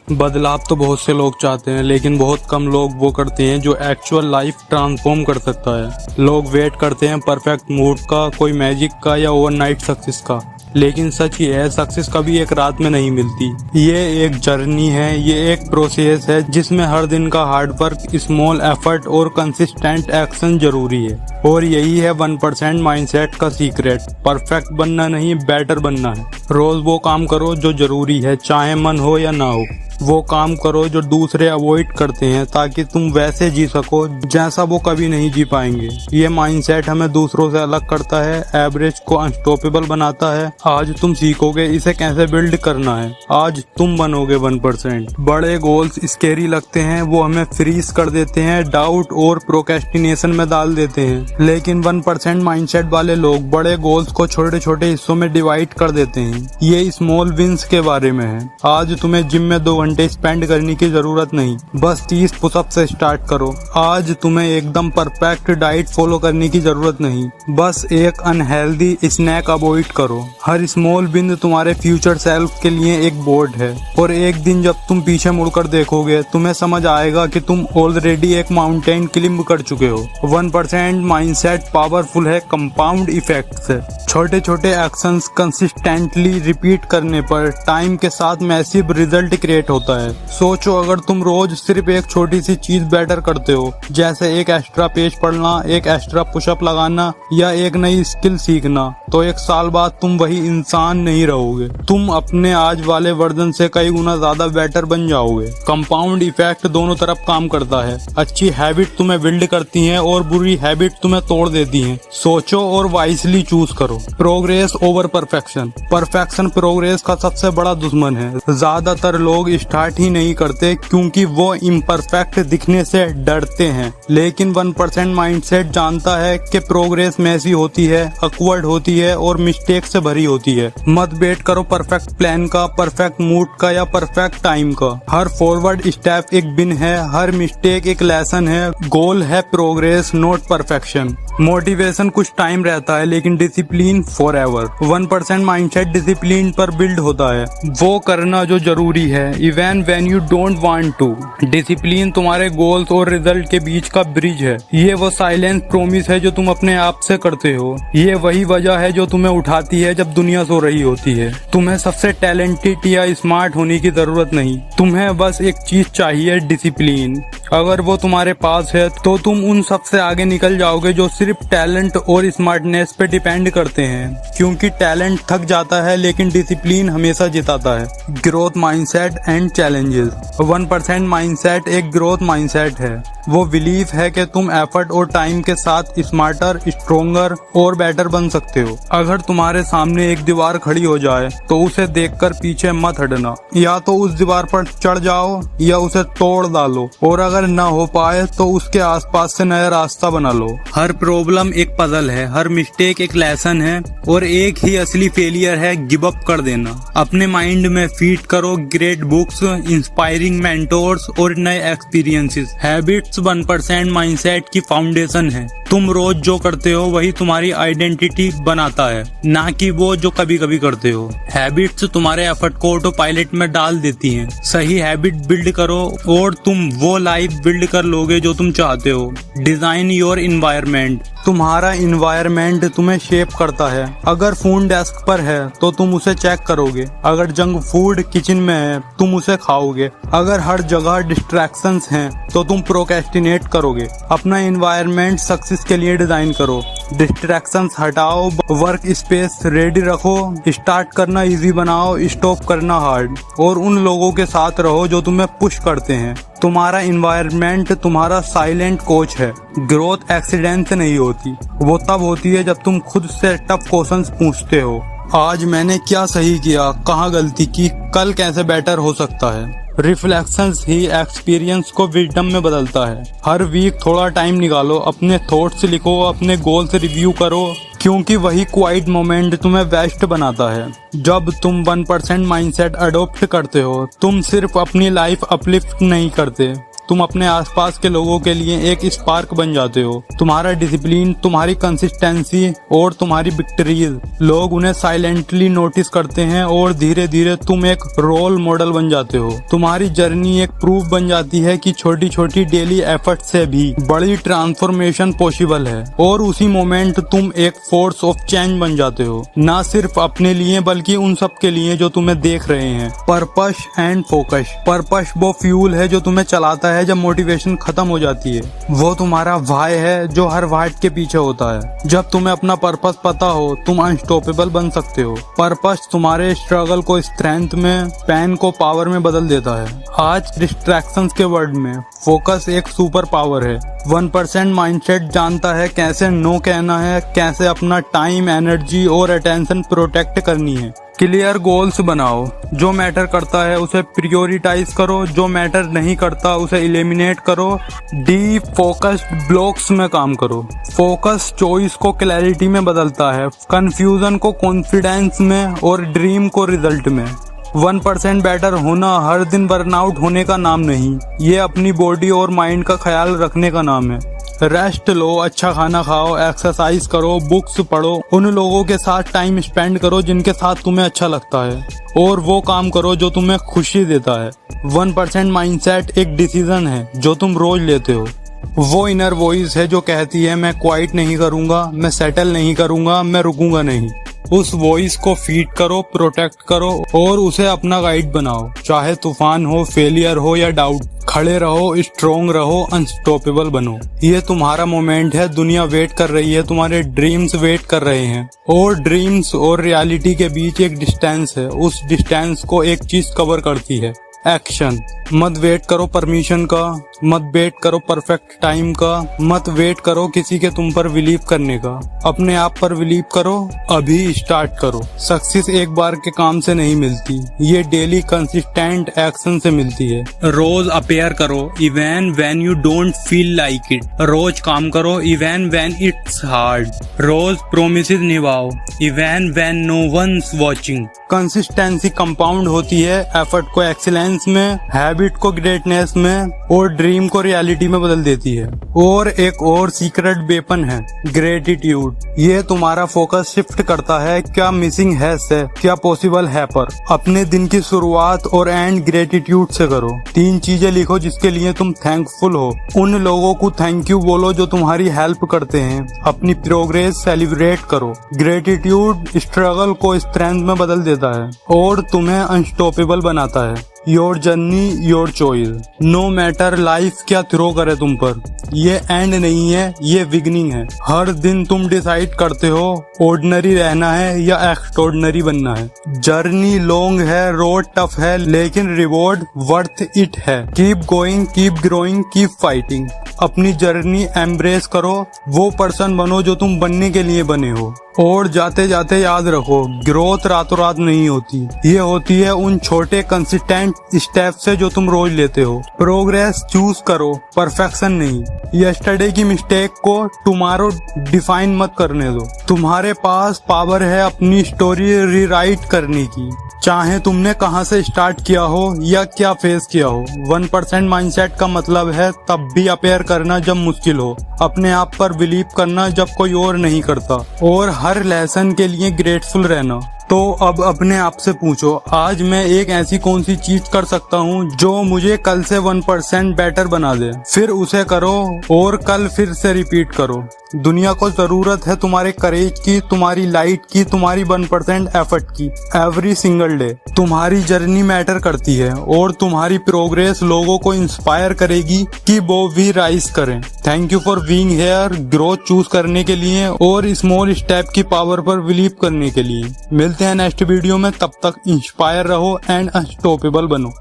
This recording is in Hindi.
बदलाव तो बहुत से लोग चाहते हैं, लेकिन बहुत कम लोग वो करते हैं जो एक्चुअल लाइफ ट्रांसफॉर्म कर सकता है। लोग वेट करते हैं परफेक्ट मूड का, कोई मैजिक का या ओवरनाइट सक्सेस का, लेकिन सच ये है सक्सेस कभी एक रात में नहीं मिलती। ये एक जर्नी है, ये एक प्रोसेस है जिसमें हर दिन का हार्ड वर्क, स्मॉल एफर्ट और कंसिस्टेंट एक्शन जरूरी है। और यही है 1% माइंडसेट का सीक्रेट। परफेक्ट बनना नहीं, बेटर बनना है। रोज वो काम करो जो जरूरी है, चाहे मन हो या ना हो। वो काम करो जो दूसरे अवॉइड करते हैं, ताकि तुम वैसे जी सको जैसा वो कभी नहीं जी पाएंगे। ये माइंडसेट हमें दूसरों से अलग करता है, एवरेज को अनस्टॉपेबल बनाता है। आज तुम सीखोगे इसे कैसे बिल्ड करना है। आज तुम बनोगे 1%। बड़े गोल्स स्केरी लगते हैं, वो हमें फ्रीज कर देते हैं, डाउट और प्रोक्रेस्टिनेशन में डाल देते हैं। लेकिन 1% माइंडसेट वाले लोग बड़े गोल्स को छोटे छोटे हिस्सों में डिवाइड कर देते हैं। ये स्मॉल विंस के बारे में है। आज तुम्हें जिम में 2 घंटे स्पेंड करने की जरूरत नहीं, बस 30 पुशअप से स्टार्ट करो। आज तुम्हें एकदम परफेक्ट डाइट फॉलो करने की जरूरत नहीं, बस एक अनहेल्दी स्नैक अवॉइड करो। हर स्मॉल विन तुम्हारे फ्यूचर सेल्फ के लिए एक बोर्ड है, और एक दिन जब तुम पीछे मुड़कर देखोगे तुम्हें समझ आएगा कि तुम ऑलरेडी एक माउंटेन क्लिम्ब कर चुके हो। 1% माइंडसेट पावरफुल है कंपाउंड इफेक्ट से। छोटे छोटे एक्शंस कंसिस्टेंटली रिपीट करने पर टाइम के साथ मैसिव रिजल्ट क्रिएट होता है। सोचो अगर तुम रोज सिर्फ एक छोटी सी चीज बेटर करते हो, जैसे एक एक्स्ट्रा पेज पढ़ना, एक एक्स्ट्रा पुशअप लगाना या एक नई स्किल सीखना, तो 1 साल बाद तुम वही इंसान नहीं रहोगे। तुम अपने आज वाले वर्जन से कई गुना ज्यादा बेटर बन जाओगे। कंपाउंड इफेक्ट दोनों तरफ काम करता है। अच्छी हैबिट तुम्हें बिल्ड करती हैं और बुरी हैबिट तुम्हें तोड़ देती हैं। सोचो और वाइसली चूज करो। Progress over perfection. Perfection progress का सबसे बड़ा दुश्मन है। ज्यादातर लोग स्टार्ट ही नहीं करते क्योंकि वो इम्परफेक्ट दिखने से डरते हैं। लेकिन 1% माइंडसेट जानता है कि प्रोग्रेस मैसी होती है, अकवर्ड होती है और मिस्टेक से भरी होती है। मत वेट करो परफेक्ट प्लान का, परफेक्ट मूड का या परफेक्ट टाइम का। हर फॉरवर्ड स्टेप एक विन है, हर मिस्टेक एक लेसन है। गोल है प्रोग्रेस, नॉट परफेक्शन। मोटिवेशन कुछ टाइम रहता है, लेकिन discipline forever. 1% mindset discipline पर बिल्ड होता है। वो करना जो जरूरी है even when you don't want to. Discipline तुम्हारे गोल्स और रिजल्ट के बीच का ब्रिज है। ये वो साइलेंट प्रॉमिस है जो तुम अपने आप से करते हो। ये वही वजह है जो तुम्हें उठाती है जब दुनिया सो रही होती है। तुम्हें सबसे टैलेंटेड या स्मार्ट होने की जरूरत नहीं, तुम्हें बस एक चीज चाहिए, डिसिप्लिन। अगर वो तुम्हारे पास है तो तुम उन सबसे आगे निकल जाओगे जो सिर्फ टैलेंट और स्मार्टनेस पे डिपेंड करते हैं। क्योंकि टैलेंट थक जाता है लेकिन डिसिप्लिन हमेशा जिताता है। Growth mindset and challenges. 1% mindset एक ग्रोथ माइंडसेट है। वो बिलीव है कि तुम एफर्ट और टाइम के साथ स्मार्टर, स्ट्रोंगर और बेटर बन सकते हो। अगर तुम्हारे सामने एक दीवार खड़ी हो जाए तो उसे देखकर पीछे मत हटना। या तो उस दीवार पर चढ़ जाओ या उसे तोड़ डालो, और अगर न हो पाए तो उसके आसपास से नया रास्ता बना लो। हर प्रॉब्लम एक पजल है, हर मिस्टेक एक लेसन है, और एक ही असली फेलियर है गिव अप कर देना। अपने माइंड में फीड करो ग्रेट बुक्स, इंस्पायरिंग मेंटोर्स और नए एक्सपीरियंसेस। हैबिट्स 1% माइंडसेट की फाउंडेशन है। तुम रोज जो करते हो वही तुम्हारी आइडेंटिटी बनाता है, ना कि वो जो कभी कभी करते हो। हैबिट्स तुम्हारे एफर्ट को ऑटो पायलट में डाल देती हैं। सही हैबिट बिल्ड करो और तुम वो लाइफ बिल्ड कर लोगे जो तुम चाहते हो। Design your environment. तुम्हारा इन्वायरमेंट तुम्हें शेप करता है। अगर फोन डेस्क पर है तो तुम उसे चेक करोगे। अगर जंक फूड किचन में है तुम उसे खाओगे। अगर हर जगह डिस्ट्रैक्शंस हैं तो तुम प्रोक्रेस्टिनेट करोगे। अपना इन्वायरमेंट सक्सेस के लिए डिजाइन करो। डिस्ट्रैक्शंस हटाओ, वर्क स्पेस रेडी रखो, स्टार्ट करना इजी बनाओ, स्टॉप करना हार्ड, और उन लोगों के साथ रहो जो तुम्हें पुश करते हैं। तुम्हारा इन्वायरमेंट तुम्हारा साइलेंट कोच है। ग्रोथ एक्सीडेंट से नहीं होती, वो तब होती है जब तुम खुद से टफ क्वेश्चंस पूछते हो। आज मैंने क्या सही किया, कहाँ गलती की, कल कैसे बेटर हो सकता है। रिफ्लेक्शंस ही एक्सपीरियंस को विजडम में बदलता है। हर वीक थोड़ा टाइम निकालो, अपने थॉट्स लिखो, अपने गोल्स रिव्यू करो, क्योंकि वही क्वाइट मोमेंट तुम्हें बेस्ट बनाता है। जब तुम 1% माइंडसेट अडॉप्ट करते हो तुम सिर्फ अपनी लाइफ अपलिफ्ट नहीं करते, तुम अपने आसपास के लोगों के लिए एक स्पार्क बन जाते हो। तुम्हारा डिसिप्लिन, तुम्हारी कंसिस्टेंसी और तुम्हारी विक्ट्रीज, लोग उन्हें साइलेंटली नोटिस करते हैं और धीरे धीरे तुम एक रोल मॉडल बन जाते हो। तुम्हारी जर्नी एक प्रूफ बन जाती है कि छोटी छोटी डेली एफर्ट से भी बड़ी ट्रांसफॉर्मेशन पॉसिबल है, और उसी मोमेंट तुम एक फोर्स ऑफ चेंज बन जाते हो, ना सिर्फ अपने लिए बल्कि उन सब के लिए जो तुम्हें देख रहे हैं। Purpose and focus. पर्पस वो फ्यूल है जो तुम्हें चलाता है जब मोटिवेशन खत्म हो जाती है। वो तुम्हारा व्हाई है जो हर वाइट के पीछे होता है। जब तुम्हें अपना पर्पस पता हो तुम अनस्टॉपेबल बन सकते हो। पर्पस तुम्हारे स्ट्रगल को स्ट्रेंथ में, पेन को पावर में बदल देता है। आज डिस्ट्रैक्शंस के वर्ड में फोकस एक सुपर पावर है। 1% माइंडसेट जानता है कैसे नो कहना है, कैसे अपना टाइम, एनर्जी और अटेंशन प्रोटेक्ट करनी है। क्लियर गोल्स बनाओ। जो मैटर करता है उसे प्रियोरिटाइज करो, जो मैटर नहीं करता उसे एलिमिनेट करो। डीप फोकस्ड ब्लॉक्स में काम करो। फोकस चॉइस को क्लैरिटी में बदलता है, कंफ्यूजन को कॉन्फिडेंस में और ड्रीम को रिजल्ट में। 1% बेटर होना हर दिन बर्नआउट होने का नाम नहीं, ये अपनी बॉडी और माइंड का ख्याल रखने का नाम है। रेस्ट लो, अच्छा खाना खाओ, एक्सरसाइज करो, बुक्स पढ़ो, उन लोगों के साथ टाइम स्पेंड करो जिनके साथ तुम्हें अच्छा लगता है, और वो काम करो जो तुम्हें खुशी देता है। 1% माइंडसेट एक डिसीजन है जो तुम रोज लेते हो। वो इनर वॉइस है जो कहती है मैं क्वाइट नहीं करूंगा, मैं सेटल नहीं करूंगा, मैं रुकूंगा नहीं। उस वॉइस को फीड करो, प्रोटेक्ट करो और उसे अपना गाइड बनाओ। चाहे तूफान हो, फेलियर हो या डाउट, खड़े रहो, स्ट्रोंग रहो, अनस्टॉपेबल बनो। ये तुम्हारा मोमेंट है। दुनिया वेट कर रही है, तुम्हारे ड्रीम्स वेट कर रहे हैं, और ड्रीम्स और रियलिटी के बीच एक डिस्टेंस है। उस डिस्टेंस को एक चीज कवर करती है, एक्शन। मत वेट करो परमिशन का, मत वेट करो परफेक्ट टाइम का, मत वेट करो किसी के तुम पर बिलीव करने का। अपने आप पर बिलीव करो, अभी स्टार्ट करो। सक्सेस एक बार के काम से नहीं मिलती, ये डेली कंसिस्टेंट एक्शन से मिलती है। रोज अपेयर करो even when you don't feel like it. रोज काम करो इवन व्हेन इट्स हार्ड। रोज प्रोमिसेस निभाओ even when no one's watching. Consistency compound होती है एफर्ट को एक्सीलेंस में, हैबिट को ग्रेटनेस में और ड्रीम को रियलिटी में बदल देती है। और एक और सीक्रेट वेपन है, ग्रेटिट्यूड। ये तुम्हारा फोकस शिफ्ट करता है क्या मिसिंग है से क्या पॉसिबल है पर। अपने दिन की शुरुआत और एंड ग्रेटिट्यूड से करो। 3 चीजें लिखो जिसके लिए तुम थैंकफुल हो। उन लोगों को थैंक यू बोलो जो तुम्हारी हेल्प करते हैं। अपनी प्रोग्रेस सेलिब्रेट करो। ग्रेटिट्यूड स्ट्रगल को स्ट्रेंथ में बदल देता है और तुम्हें अनस्टॉपेबल बनाता है। Your journey your choice. No matter life क्या थ्रो करे तुम पर, ये एंड नहीं है, ये बिगिनिंग है। हर दिन तुम डिसाइड करते हो ऑर्डिनरी रहना है या एक्स्ट्राऑर्डिनरी बनना है। जर्नी लॉन्ग है, रोड टफ है, लेकिन रिवॉर्ड वर्थ इट है। Keep going, keep growing, keep fighting. अपनी जर्नी एम्ब्रेस करो, वो पर्सन बनो जो तुम बनने के लिए बने हो। और जाते जाते याद रखो, ग्रोथ रातों रात नहीं होती, ये होती है उन छोटे कंसिस्टेंट स्टेप से जो तुम रोज लेते हो। प्रोग्रेस चूज करो, परफेक्शन नहीं। यस्टरडे की मिस्टेक को टुमारो डिफाइन मत करने दो। तुम्हारे पास पावर है अपनी स्टोरी रीराइट करने की, चाहे तुमने कहां से स्टार्ट किया हो या क्या फेस किया हो। 1% माइंडसेट का मतलब है तब भी अपेयर करना जब मुश्किल हो, अपने आप पर बिलीव करना जब कोई और नहीं करता, और हर लेसन के लिए ग्रेटफुल रहना। तो अब अपने आप से पूछो, आज मैं एक ऐसी कौन सी चीज कर सकता हूँ जो मुझे कल से 1% बेटर बना दे। फिर उसे करो और कल फिर से रिपीट करो। दुनिया को जरूरत है तुम्हारे करेज की, तुम्हारी लाइट की, तुम्हारी 1% एफर्ट की। एवरी सिंगल डे तुम्हारी जर्नी मैटर करती है और तुम्हारी प्रोग्रेस लोगों को इंस्पायर करेगी कि वो भी राइज करें। Thank you for being here. Growth choose करने के लिए और स्मॉल स्टेप की पावर पर बिलीव करने के लिए। मिलते हैं नेक्स्ट वीडियो में, तब तक इंस्पायर रहो एंड अनस्टॉपेबल बनो।